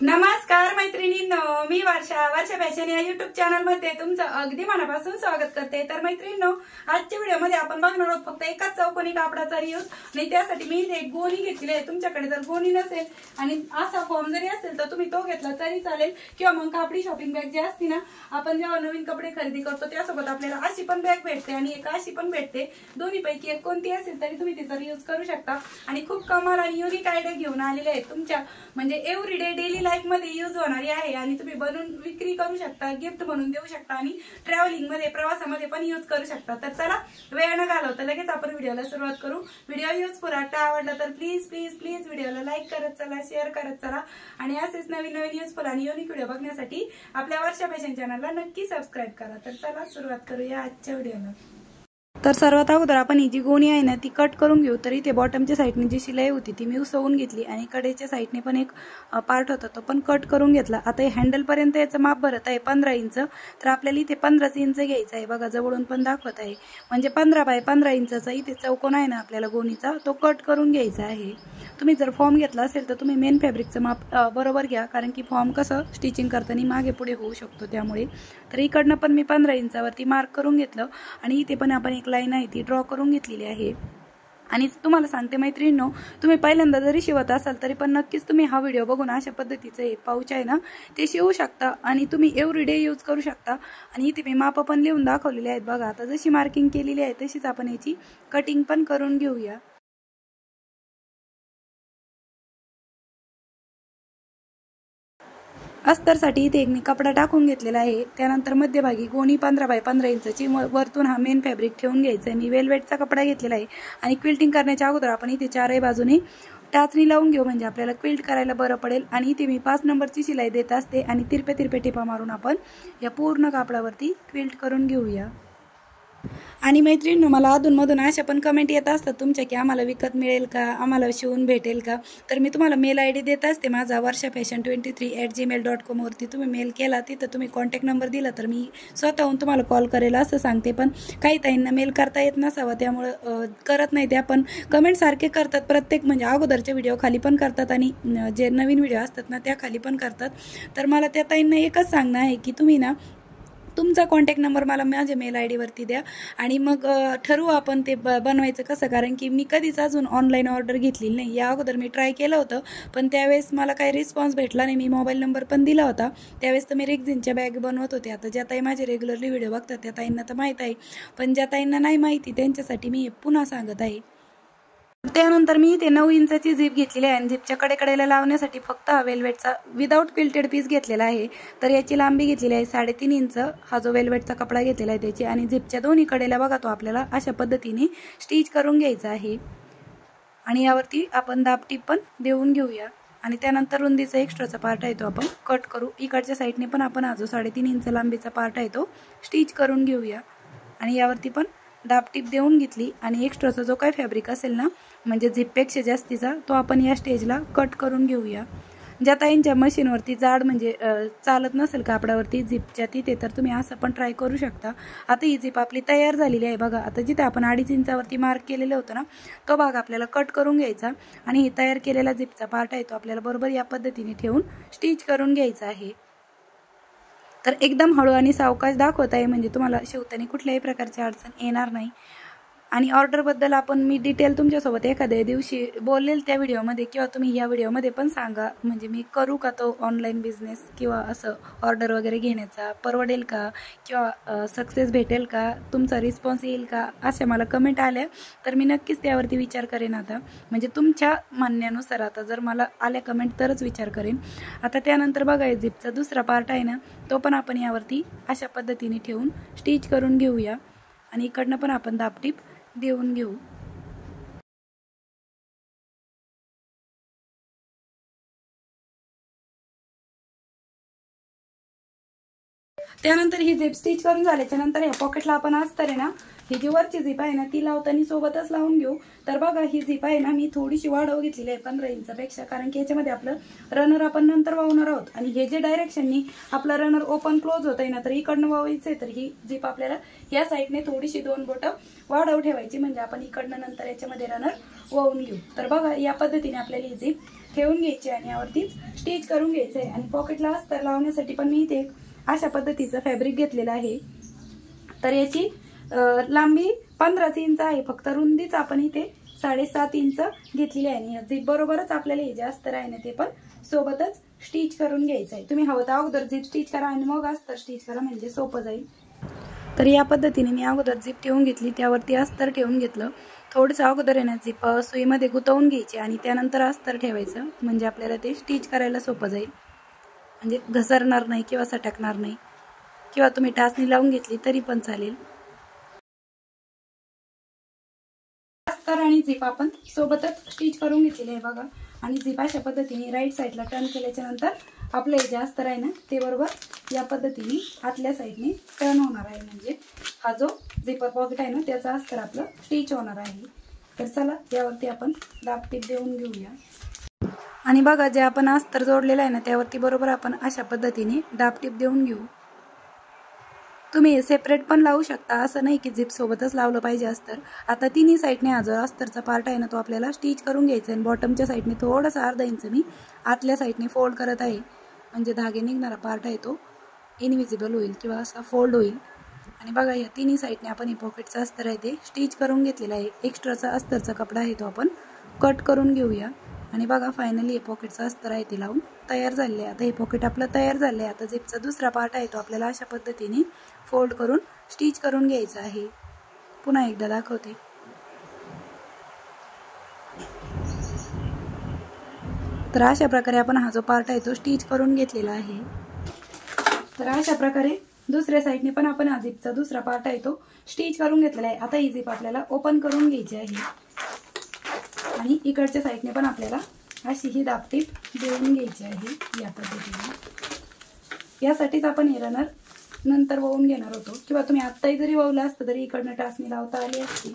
नमस्कार मैत्रिणींनो, मी वर्षा फॅशन या युट्यूब चॅनल मध्ये तुमचं अगदी मनापासून स्वागत करते। तर मैत्रिणींनो, आजच्या व्हिडिओमध्ये आपण बघणार आहोत फक्त एकाच चौकोनी कापडाचा रियूज आणि त्यासाठी मी इथे एक गोणी घेतली आहे। तुमच्याकडे जर गोणी नसेल आणि असा फॉर्म जरी असेल तर तुम्ही तो घेतला तरी चालेल, किंवा मग कापडी शॉपिंग बॅग जी असते ना, आपण जेव्हा नवीन कपडे खरेदी करतो त्यासोबत आपल्याला अशी पण बॅग भेटते आणि एक अशी पण भेटते। दोन्ही पैकी एक कोणती असेल तरी तुम्ही तिचा रियूज करू शकता आणि खूप कमाल आणि युनिक आयडिया घेऊन आलेले आहेत तुमच्या म्हणजे एव्हरीडे डेली लाईफ मध्ये यूज होणारी आहे आणि तुम्ही बनवून विक्री करू शकता, गिफ्ट म्हणून देऊ शकता आणि ट्रॅव्हलिंग मध्ये प्रवासामध्ये पण यूज करू शकता। तर चला वेळ न घालवता लगेच आपण व्हिडिओला सुरुवात करू। व्हिडिओ युजफुल आवडला तर प्लीज प्लीज प्लीज व्हिडिओला लाईक करत चला, शेअर करत चला आणि असेच नवीन नवीन युजफुल आणि युनिक व्हिडिओ बघण्यासाठी आपल्या वर्षा फॅशन चॅनलला नक्की सबस्क्राईब करा। तर चला सुरुवात करूया आजच्या व्हिडिओला। तर सर्वात अगोदर आपण ही जी गोणी आहे ना ती कट करून घेऊ। तर इथे बॉटमच्या साईडने जी शिलाई होती ती मी उसवून घेतली आणि कडेच्या साईडने पण एक पार्ट होता तो पण कट करून घेतला। आता हे हँडल पर्यंत याचं माप भरत आहे 15 इंच, तर आपल्याला इथे 15 इंच घ्यायचं आहे। बघा जवळून पण दाखवत आहे, म्हणजे 15 बाय 15 इंचाचा इथे चौकोन आहे ना आपल्याला गोणीचा तो कट करून घ्यायचा आहे। तुम्ही जर फॉर्म घेतला असेल तर तुम्ही मेन फॅब्रिकचं माप बरोबर घ्या, कारण की फॉर्म कसं स्टिचिंग करताना मागे पुढे होऊ शकतो त्यामुळे। तर इकडनं पण मी 15 इंचावरती मार्क करून घेतलं आणि इथे पण आपण एक लाईन आहे ती ड्रॉ करून घेतलेली आहे। आणि तुम्हाला सांगते मैत्रिणींनो, तुम्ही पहिल्यांदा जरी शिवत असाल तरी पण नक्कीच तुम्ही हा व्हिडिओ बघून अशा पद्धतीचं एक पाऊच आहे ना ते शिवू शकता आणि तुम्ही एव्हरीडे यूज करू शकता। आणि इथे मी माप पण लिहून दाखवलेली आहेत बघा। आता जशी मार्किंग केलेली आहे तशीच आपण याची कटिंग पण करून घेऊया। अस्तरसाठी इथे एक मी कपडा टाकून घेतलेला आहे। त्यानंतर मध्यभागी गोणी 15 बाय 15 इंचाची वरतून हा मेन फॅब्रिक ठेवून घ्यायचा आहे। मी वेलवेटचा कपडा घेतलेला आहे आणि क्विल्टिंग करण्याच्या अगोदर आपण इथे चारही बाजूने टाचणी लावून घेऊ, म्हणजे आपल्याला क्विल्ट करायला बरं पडेल। आणि इथे मी 5 नंबरची शिलाई देत असते आणि तिरपे टिपा मारून आपण या पूर्ण कापडावरती क्विल्ट करून घेऊया। आणि मैत्रिणींनो, मला अधूनमधून अशा पण कमेंट येत असतात तुमच्या की आम्हाला विकत मिळेल का, आम्हाला शिवून भेटेल का। तर मी तुम्हाला मेल आयडी देत असते माझा warshafashion23@gmail.com वरती तुम्ही मेल केला, तिथं तुम्ही कॉन्टॅक्ट नंबर दिला तर मी स्वतःहून तुम्हाला कॉल करेल असं सांगते। पण काही ताईंना मेल करता येत नसावा त्यामुळे करत नाही त्या, पण कमेंट सारखे करतात प्रत्येक, म्हणजे अगोदरच्या व्हिडिओ खाली पण करतात आणि जे नवीन व्हिडिओ असतात ना त्या खाली पण करतात। तर मला त्या ताईंना एकच सांगणं आहे की तुम्ही ना तुमचा कॉन्टॅक्ट नंबर मला माझ्या मेल आयडी वरती द्या आणि मग ठरवू आपण ते बनवायचं कसं। कारण की मी कधीच अजून ऑनलाईन ऑर्डर घेतलेली नाही, या अगोदर मी ट्राय केलं होतं पण त्यावेळेस मला काही रिस्पॉन्स भेटला नाही। मी मोबाईल नंबर पण दिला होता त्यावेळेस तर मी रेक्झिनच्या बॅग बनवत होते। आता ज्या ताई माझे रेग्युलरली व्हिडिओ बघतात त्या ताईंना तर माहीत आहे, पण ज्या ताईंना नाही माहिती त्यांच्यासाठी मी पुन्हा सांगत आहे। त्यानंतर मी इथे 9 इंचाची झिप घेतलेली आहे आणि झिपच्या कडेला लावण्यासाठी फक्त हा वेलवेटचा विदाउट क्विल्टेड पीस घेतलेला आहे। तर याची लांबी घेतलेली आहे 3.5 इंच, हा जो वेलवेटचा कपडा घेतलेला आहे त्याची। आणि झिपच्या दोन्ही कडेला बघा तो आपल्याला अशा पद्धतीने स्टिच करून घ्यायचा आहे आणि यावरती आपण दाबटीप पण देऊन घेऊया। आणि त्यानंतर रुंदीचा एक्स्ट्राचा पार्ट आहे तो आपण कट करू। इकडच्या साईडने पण आपण हा जो 3.5 इंच लांबीचा पार्ट आहे तो स्टिच करून घेऊया आणि यावरती पण दाबटीप देऊन घेतली। आणि एक्स्ट्राचा जो काही फॅब्रिक असेल ना, म्हणजे झिपपेक्षा जास्तीचा, तो आपण या स्टेजला कट करून घेऊया। ज्या ताईंच्या मशीनवरती जाड म्हणजे चालत नसेल कापडावरती झिपच्या तिथे तर तुम्ही असं पण ट्राय करू शकता। आता ही झिप आपली तयार झालेली आहे बघा। आता जिथे आपण 2.5 इंचावरती मार्क केलेलं होतं ना तो भाग आपल्याला कट करून घ्यायचा आणि ही तयार केलेला झिपचा पार्ट आहे तो आपल्याला बरोबर या पद्धतीने ठेवून स्टिच करून घ्यायचा आहे। तर एकदम हळू आणि सावकाश दाखवत आहे, म्हणजे तुम्हाला शिवताना कुठल्याही प्रकारची अडचण येणार नाही। आणि ऑर्डरबद्दल आपण मी डिटेल तुमच्यासोबत एखाद्या दिवशी बोलेल त्या व्हिडिओमध्ये, किंवा तुम्ही या व्हिडिओमध्ये पण सांगा म्हणजे मी करू का तो ऑनलाईन बिझनेस, किंवा असं ऑर्डर वगैरे घेण्याचा परवडेल का, किंवा सक्सेस भेटेल का, तुमचा रिस्पॉन्स येईल का। अशा मला कमेंट आल्या तर मी नक्कीच त्यावरती विचार करेन। आता म्हणजे तुमच्या म्हणण्यानुसार आता जर मला आल्या कमेंट तरच विचार करेन। आता त्यानंतर बघा झिपचा दुसरा पार्ट आहे ना तो पण आपण यावरती अशा पद्धतीने ठेवून स्टिच करून घेऊया आणि इकडनं पण आपण दाबटीप देऊन घेऊ। त्यानंतर ही झिप स्टिच करून झाल्याच्या नंतर या पॉकेटला आपण अस्तर आहे ना, ही जी वरची झिप आहे ना ती लावताना सोबतच लावून घेऊ। तर बघा ही झिप आहे ना मी थोडीशी वाढव घेतलेली आहे 15 इंचापेक्षा, कारण की याच्यामध्ये आपलं रनर आपण नंतर वावणार आहोत आणि हे जे डायरेक्शननी आपलं रनर ओपन क्लोज होत आहे ना, तर इकडनं वावायचं आहे। तर ही झिप आपल्याला या साईडने थोडीशी 2 बोटं वाढव ठेवायची, म्हणजे आपण इकडनं नंतर याच्यामध्ये रनर वावून घेऊ। तर बघा या पद्धतीने आपल्याला ही झिप ठेवून घ्यायची आणि यावरतीच स्टिच करून घ्यायचं आहे। आणि पॉकेटला अस्तर लावण्यासाठी पण मी इथे अशा पद्धतीचं फॅब्रिक घेतलेलं आहे। तर याची लांबी 15 इंच आहे, फक्त रुंदीच आपण इथे 7.5 इंच घेतलेली आहे। झिप बरोबरच आपल्याला हे जे अस्तर आहे ना ते पण सोबतच स्टिच करून घ्यायचं आहे। तुम्ही हवं तर अगोदर झिप स्टिच करा आणि मग अस्तर स्टिच करा, म्हणजे सोपं जाईल। तर या पद्धतीने मी अगोदर झिप ठेवून घेतली, त्यावरती अस्तर ठेवून घेतलं। थोडंसं अगोदर आहे ना झिप सुईमध्ये गुंतवून घ्यायची आणि त्यानंतर अस्तर ठेवायचं, म्हणजे आपल्याला ते स्टिच करायला सोपं जाईल, म्हणजे घसरणार नाही किंवा सटकणार नाही, किंवा तुम्ही टाचणी लावून घेतली तरी पण चालेल। अस्तर आणि झिप आपण सोबतच स्टिच करून घेतलेले आहे बघा। आणि झिप अशा पद्धतीने राईट साईडला टर्न केल्याच्या नंतर आपलं हे जे अस्तर आहे ना ते बरोबर या पद्धतीने आतल्या साईडने टर्न होणार आहे, म्हणजे हा जो झिपर पॉकेट आहे ना त्याचा अस्तर आपलं स्टिच होणार आहे। तर चला यावरती आपण दाबटीप देऊन घेऊया। आणि बघा जे आपण अस्तर जोडलेलं आहे ना त्यावरती बरोबर आपण अशा पद्धतीने दाबटीप देऊन घेऊ। तुम्ही सेपरेट पण लावू शकता, असं नाही की झिप सोबतच लावलं पाहिजे अस्तर। आता तिन्ही साईडने हा जो अस्तरचा पार्ट आहे ना तो आपल्याला स्टिच करून घ्यायचा आहे। बॉटमच्या साईडने थोडंसं अर्धा इंच मी आतल्या साईडने फोल्ड करत आहे, म्हणजे धागे निघणारा पार्ट आहे तो इनविजिबल होईल किंवा असा फोल्ड होईल। आणि बघा या तिन्ही साईडने आपण हे पॉकेटचं अस्तर आहे ते स्टिच करून घेतलेलं आहे। एक्स्ट्राचा अस्तरचा कपडा आहे तो आपण कट करून घेऊया। आणि बघा फायनली हे पॉकेटचं अस्तर आहे ते लावून तयार झाले आहे। आता हे पॉकेट आपलं तयार झालं आहे। आता झिपचा दुसरा पार्ट आहे तो आपल्याला अशा पद्धतीने फोल्ड करून स्टिच करून घ्यायचा आहे। पुन्हा एकदा दाखवते। तर अशा प्रकारे आपण हा जो पार्ट आहे तो स्टिच करून घेतलेला आहे। तर अशा प्रकारे दुसऱ्या साईडने पण आपण हा झिपचा दुसरा पार्ट आहे तो स्टिच करून घेतलेला आहे। आता ही झिप आपल्याला ओपन करून घ्यायची आहे आणि इकडच्या साईडने पण आपल्याला अशी ही दाबटीप देऊन घ्यायची आहे या पद्धतीने। यासाठीच आपण हे रनर नंतर वळून घेणार होतो, किंवा तुम्ही आत्ताही जरी वळलं असतं तरी इकडनं टाचणी लावता आली असती।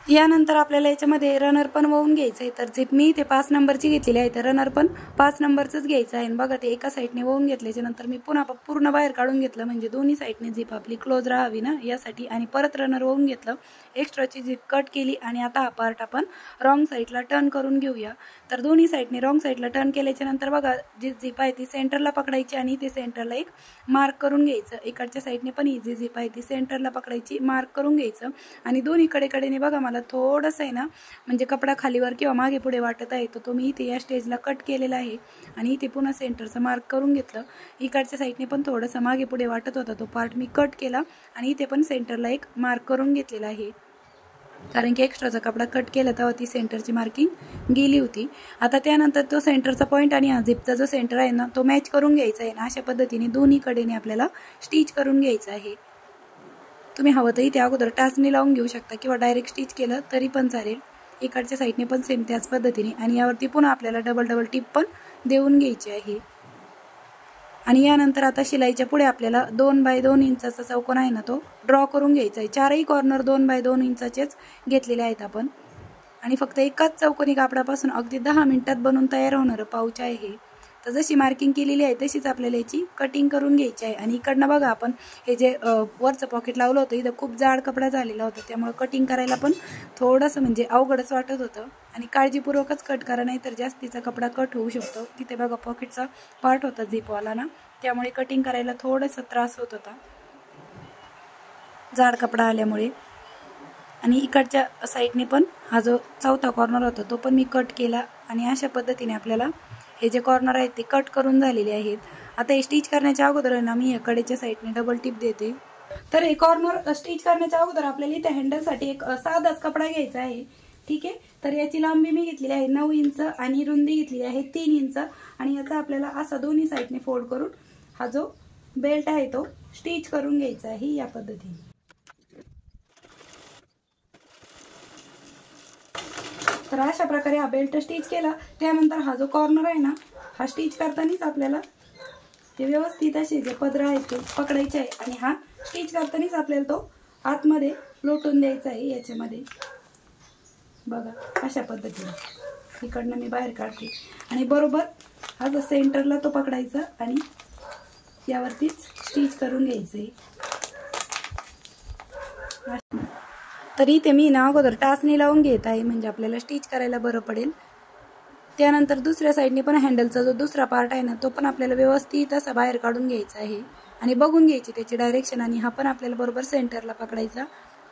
यानंतर आपल्याला याच्यामध्ये रनर पण वळून घ्यायचं आहे। तर झिप मी इथे 5 नंबरची घेतलेली आहे, तर रनर पण 5 नंबरचंच घ्यायचं आहे। बघा ते एका साईडने वळून घेतल्याच्या नंतर मी पुन्हा पूर्ण बाहेर काढून घेतलं, म्हणजे दोन्ही साईडने झिप आपली क्लोज राहावी ना यासाठी। आणि परत रनर वळून घेतलं, एक्स्ट्राची झिप कट केली आणि आता हा पार्ट आपण रॉंग साईडला टर्न करून घेऊया। तर दोन्ही साईडने रॉंग साईडला टर्न केल्याच्या नंतर बघा जी झिप आहे ती सेंटरला पकडायची आणि ते सेंटरला एक मार्क करून घ्यायचं। इकडच्या साईडने पण ही जी झिप आहे ती सेंटरला पकडायची, मार्क करून घ्यायचं। आणि दोन्ही कडेने बघा मला थोडंसं आहे ना म्हणजे कपडा खालीवर किंवा मागे पुढे वाटत आहे, तो मी इथे या स्टेजला कट केलेला आहे आणि इथे पुन्हा सेंटरचं मार्क करून घेतलं। इकडच्या साईडने पण थोडंसं मागे पुढे वाटत होता तो पार्ट मी कट केला आणि इथे पण सेंटरला एक मार्क करून घेतलेला आहे, कारण की एक्स्ट्राचा कपडा कट केला तेव्हा ती सेंटरची मार्किंग गेली होती। आता त्यानंतर तो सेंटरचा पॉईंट आणि हा झिपचा जो सेंटर आहे ना तो मॅच करून घ्यायचा आहे ना, अशा पद्धतीने दोन्ही कडेने आपल्याला स्टिच करून घ्यायचं आहे। तुम्ही हवं तर इथे अगोदर टाचणी लावून घेऊ शकता किंवा डायरेक्ट स्टिच केलं तरी पण चालेल। इकडच्या साईडने पण सेम त्याच पद्धतीने, आणि यावरती पुन्हा आपल्याला डबल टिप पण देऊन घ्यायची आहे। आणि यानंतर आता शिलाईच्या पुढे आपल्याला 2 बाय 2 इंचाचा चौकोन आहे ना तो ड्रॉ करून घ्यायचा आहे। चारही कॉर्नर 2 बाय 2 इंचाचेच घेतलेले आहेत आपण। आणि फक्त एकाच चौकोनी कापडापासून अगदी 10 मिनिटात बनून तयार होणारं पाऊच आहे हे। तर जशी मार्किंग केलेली आहे तशीच आपल्याला याची कटिंग करून घ्यायची आहे। आणि इकडनं बघा आपण हे जे वरचं पॉकेट लावलं होतं इथं खूप जाड कपडा झालेला होता, त्यामुळे कटिंग करायला पण थोडंसं म्हणजे अवघडच वाटत होतं। आणि काळजीपूर्वकच कट करा, नाही तर जास्तीचा कपडा कट होऊ शकतो। तिथे बघा पॉकेटचा पार्ट होता झिपवाला ना, त्यामुळे कटिंग करायला थोडासा त्रास होत होता जाड कपडा आल्यामुळे। आणि इकडच्या साईडने पण हा जो चौथा कॉर्नर होता तो पण मी कट केला आणि अशा पद्धतीने आपल्याला हे जे कॉर्नर आहेत ते कट करून झालेले आहेत। आता हे स्टिच करण्याच्या अगोदर ना मी कडेच्या साईडने डबल टिप देते। तर हे कॉर्नर स्टिच करण्याच्या अगोदर आपल्याला इथे हँडलसाठी एक साधाच कपडा घ्यायचा आहे, ठीक आहे। तर याची लांबी मी घेतलेली आहे 9 इंच आणि रुंदी घेतलेली आहे 3 इंच। आणि याचा आपल्याला असा दोन्ही साईडने फोल्ड करून हा जो बेल्ट आहे तो स्टिच करून घ्यायचा आहे या पद्धतीने। तर अशा प्रकारे हा बेल्ट स्टिच केला, त्यानंतर हा जो कॉर्नर आहे ना हा स्टिच करतानाच आपल्याला हे व्यवस्थित असे जे पदर आहेत ते पकडायचे आहे आणि हा स्टिच करतानाच आपल्याला तो आतमध्ये लोटून द्यायचा आहे याच्यामध्ये। बघा अशा पद्धतीने इकडनं मी बाहेर काढते आणि बरोबर हा जो सेंटरला तो पकडायचा आणि यावरतीच स्टिच करून घ्यायचंय। तर इथे मी ना अगोदर टाचणी लावून घेत आहे, म्हणजे आपल्याला स्टिच करायला बरं पडेल। त्यानंतर दुसऱ्या साईडने पण हँडलचा जो दुसरा पार्ट आहे ना, तो पण आपल्याला व्यवस्थित असा बाहेर काढून घ्यायचा आहे आणि बघून घ्यायची त्याची डायरेक्शन, आणि हा पण आपल्याला बरोबर सेंटरला पकडायचा।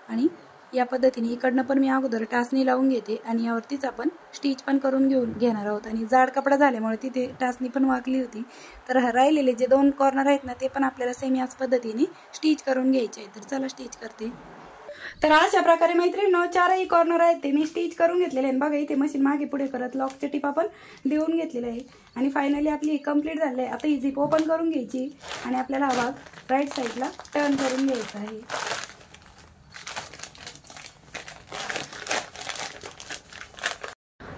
आणि या पद्धतीने इकडनं पण मी अगोदर टाचणी लावून घेते आणि यावरतीच आपण स्टिच पण करून घेणार आहोत। आणि जाड कपडा झाल्यामुळे तिथे टाचणी पण वाकली होती, तर राहिलेले जे 2 कॉर्नर आहेत ना, ते पण आपल्याला सेम याच पद्धतीने स्टिच करून घ्यायचे आहे। तर चला स्टिच करते। तर अशा प्रकारे मैत्रिणींनो 4ही कॉर्नर आहेत ते मी स्टिच करून घेतलेले आहेत। बघा इथे मशीन मागे पुढे करत लॉकच्या टिपा पण देऊन घेतलेल्या आहे आणि फायनली आपली कंप्लीट झाली आहे। आता ही झिप ओपन करून घ्यायची आणि आपल्याला हा भाग राईट साईडला टर्न करून घ्यायचा आहे।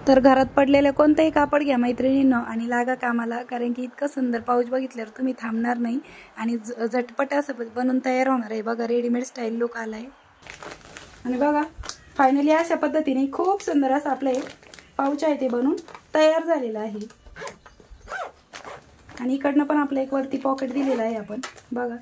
तर घरात पडलेले कोणतेही कापड घ्या मैत्रिणींनो आणि लागा कामाला, कारण की इतकं सुंदर पाऊच बघितल्यावर तुम्ही थांबणार नाही आणि झटपट असं बनून तयार होणार आहे। बघा रेडीमेड स्टाईल लुक आलाय आणि बघा फायनली अशा पद्धतीने खूप सुंदर असं आपलं एक पाऊच आहे ते बनून तयार झालेलं आहे। आणि इकडनं पण आपलं एक वरती पॉकेट दिलेलं आहे आपण, बघा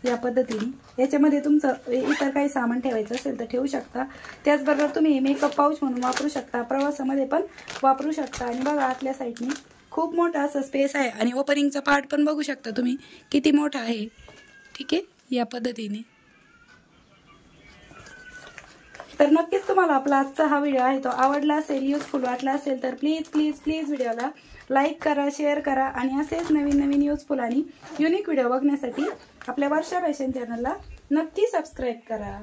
या पद्धतीने। याच्यामध्ये तुमचं इतर काही सामान ठेवायचं असेल तर ठेवू शकता। त्याचबरोबर तुम्ही मेकअप पाऊच म्हणून वापरू शकता, प्रवासामध्ये पण वापरू शकता। आणि बघा आतल्या साईडने खूप मोठा असं स्पेस आहे आणि ओपनिंगचा पार्ट पण बघू शकता तुम्ही किती मोठा आहे, ठीक आहे या पद्धतीने। तर नक्कीच तुम्हाला आपला आजचा हा व्हिडिओ आहे तो आवडला असेल, युजफुल वाटला असेल तर प्लीज प्लीज प्लीज व्हिडिओला लाईक करा, शेअर करा आणि असेच नवीन नवीन युजफुल आणि युनिक व्हिडिओ बघण्यासाठी आपल्या वर्षा फॅशन चॅनलला नक्की सबस्क्राईब करा।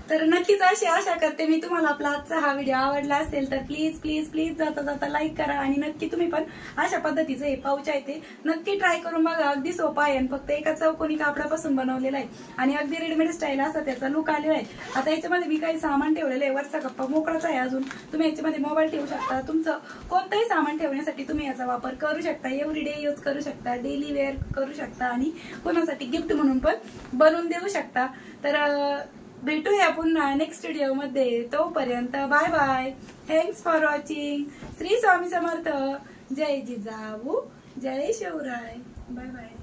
तर नक्कीच अशी आशा करते मी तुम्हाला आपला आजचा हा व्हिडिओ आवडला असेल तर प्लीज प्लीज प्लीज जाता जाता लाईक करा आणि नक्की तुम्ही पण अशा पद्धतीचं हे पाऊच आहे ते नक्की ट्राय करून बघा। अगदी सोपा आहे आणि फक्त एका चौकोनी कापडापासून बनवलेला आहे आणि अगदी रेडीमेड स्टाईल असा त्याचा लुक आलेला आहे। आता याच्यामध्ये मी काही सामान ठेवलेलं आहे, वरचा कप्पा मोकळाच आहे अजून, तुम्ही याच्यामध्ये मोबाईल ठेवू शकता, तुमचं कोणतंही सामान ठेवण्यासाठी तुम्ही याचा वापर करू शकता, एव्हरीडे यूज करू शकता, डेली वेअर करू शकता आणि कोणासाठी गिफ्ट म्हणून पण बनवून देऊ शकता। तर भेटूया पुन्हा नेक्स्ट व्हिडिओ मध्ये, तोपर्यंत bye bye, thanks for watching. Shri Swami Samarth, जय जिजाऊ, जय शिवराय, बाय बाय।